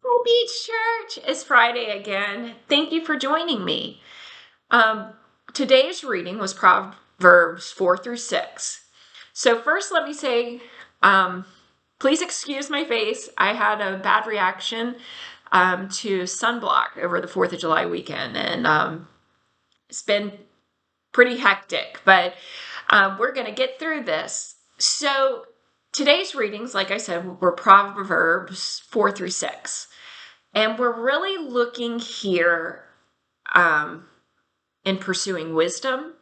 Oh, Beach Church! It's Friday again. Thank you for joining me. Today's reading was Proverbs 4 through 6. So, first, let me say, please excuse my face. I had a bad reaction to sunblock over the 4th of July weekend, and it's been pretty hectic, but we're going to get through this. So, today's readings, like I said, were Proverbs 4 through 6. And we're really looking here in pursuing wisdom,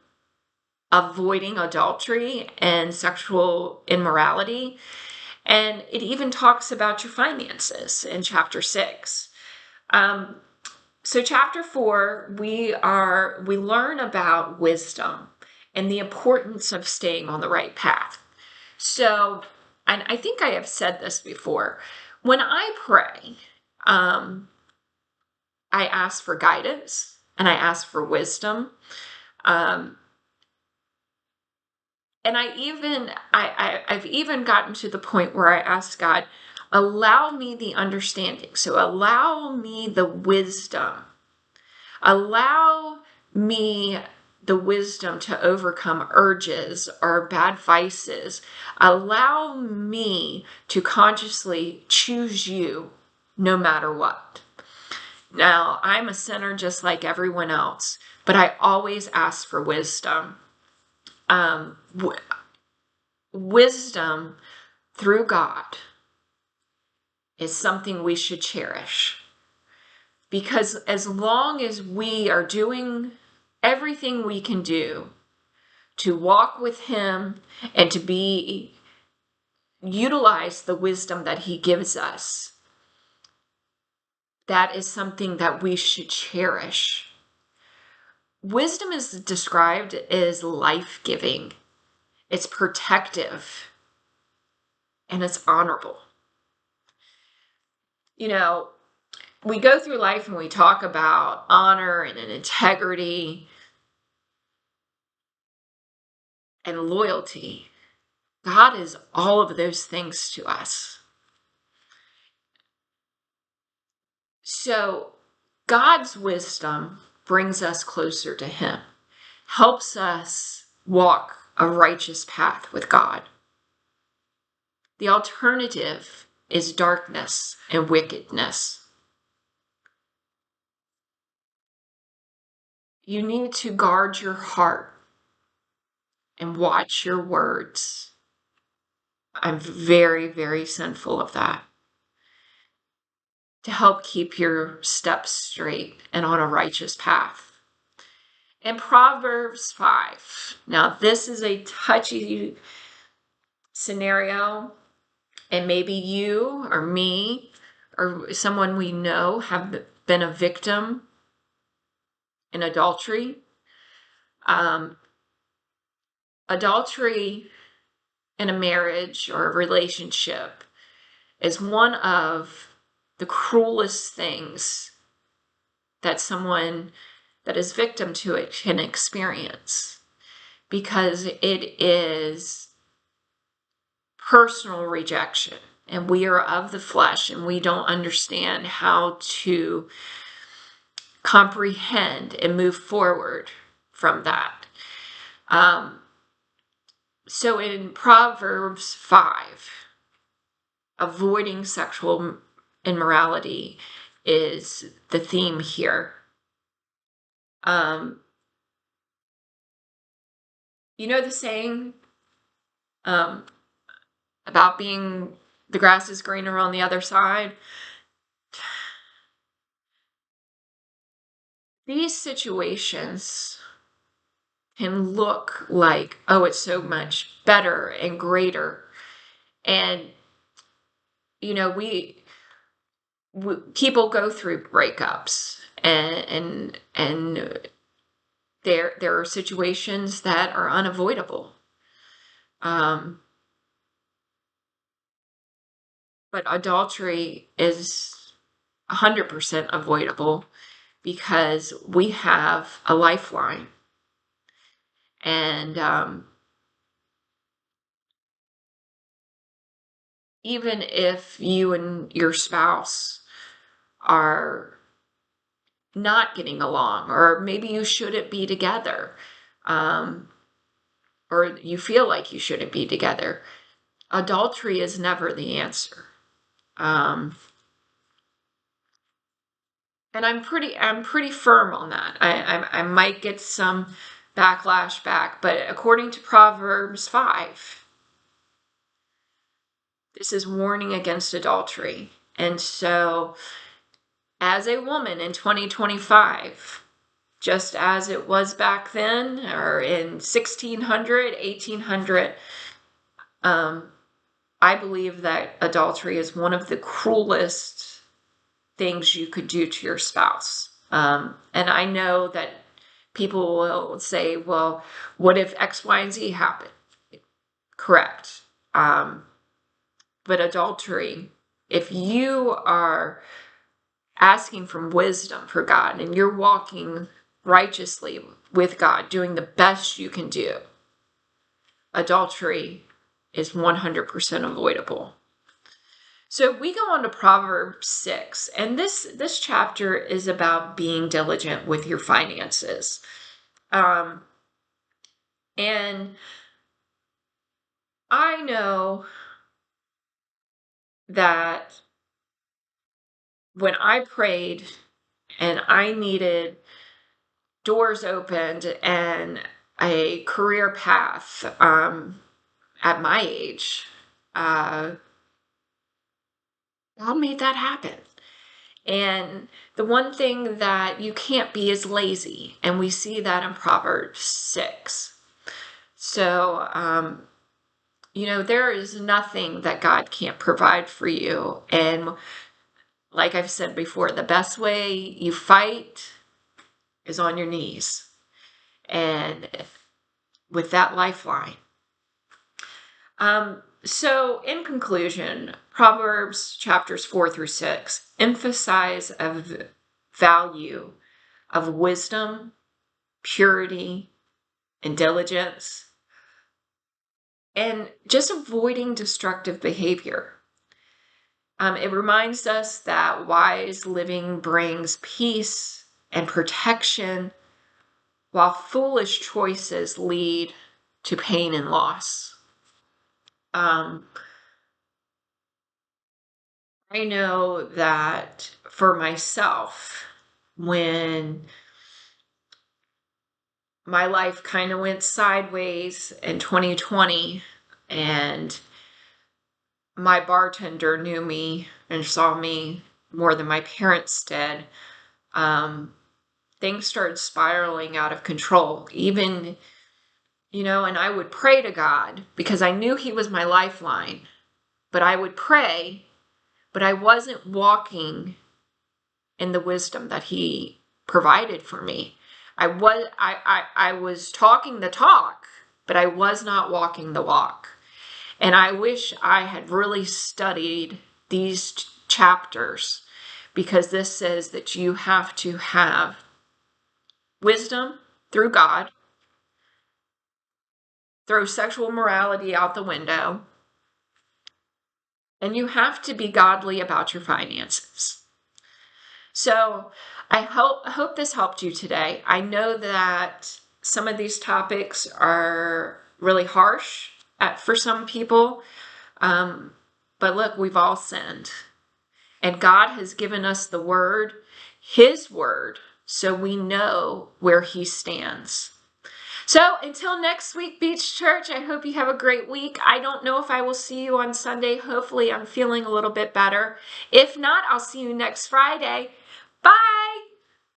avoiding adultery and sexual immorality. And it even talks about your finances in chapter 6. So chapter 4, we learn about wisdom and the importance of staying on the right path. So, and I think I have said this before, when I pray, I ask for guidance and I ask for wisdom. And I've even gotten to the point where I ask God, allow me the understanding. So allow me the wisdom. Allow me the wisdom to overcome urges or bad vices. Allow me to consciously choose you no matter what. Now, I'm a sinner just like everyone else, but I always ask for wisdom. Wisdom through God is something we should cherish. Because as long as we are doing everything we can do to walk with Him and to utilize the wisdom that He gives us, that is something that we should cherish. Wisdom is described as life-giving, it's protective, and it's honorable. You know, we go through life and we talk about honor and integrity and loyalty. God is all of those things to us. So God's wisdom brings us closer to Him, helps us walk a righteous path with God. The alternative is darkness and wickedness. You need to guard your heart and watch your words. I'm very, very sinful of that. To help keep your steps straight and on a righteous path. In Proverbs 5, now this is a touchy scenario, and maybe you or me or someone we know have been a victim in adultery. Adultery in a marriage or a relationship is one of the cruelest things that someone that is victim to it can experience, because it is personal rejection, and we are of the flesh and we don't understand how to comprehend and move forward from that. So in Proverbs 5, avoiding sexual immorality is the theme here. You know the saying about being the grass is greener on the other side? These situations can look like, oh, it's so much better and greater. And, you know, people go through breakups, and there are situations that are unavoidable. But adultery is 100% avoidable because we have a lifeline. And even if you and your spouse are not getting along, or maybe you shouldn't be together, or you feel like you shouldn't be together. Adultery is never the answer. And I'm pretty firm on that. I might get some backlash back, but according to Proverbs 5, this is warning against adultery. And so, as a woman in 2025, just as it was back then, or in 1600, 1800, I believe that adultery is one of the cruelest things you could do to your spouse. And I know that people will say, well, what if X, Y, and Z happen? Correct. But adultery, if you are asking for wisdom for God and you're walking righteously with God, doing the best you can do, adultery is 100% avoidable. So we go on to Proverbs 6, and this chapter is about being diligent with your finances. And I know that when I prayed and I needed doors opened and a career path at my age, God made that happen. And the one thing that you can't be is lazy. And we see that in Proverbs 6. So, there is nothing that God can't provide for you. And like I've said before, the best way you fight is on your knees and with that lifeline. So in conclusion, Proverbs chapters 4 through 6 emphasize a value of wisdom, purity, and diligence, and just avoiding destructive behavior. It reminds us that wise living brings peace and protection, while foolish choices lead to pain and loss. I know that for myself, when my life kind of went sideways in 2020 and my bartender knew me and saw me more than my parents did, things started spiraling out of control. Even, and I would pray to God because I knew He was my lifeline, but I would pray, but I wasn't walking in the wisdom that He provided for me. I was talking the talk, but I was not walking the walk. And I wish I had really studied these chapters, because this says that you have to have wisdom through God, throw sexual morality out the window, and you have to be godly about your finances. So I hope this helped you today. I know that some of these topics are really harsh for some people, but look, we've all sinned. And God has given us the word, His word, so we know where He stands. So until next week, Beach Church, I hope you have a great week. I don't know if I will see you on Sunday. Hopefully I'm feeling a little bit better. If not, I'll see you next Friday. Bye!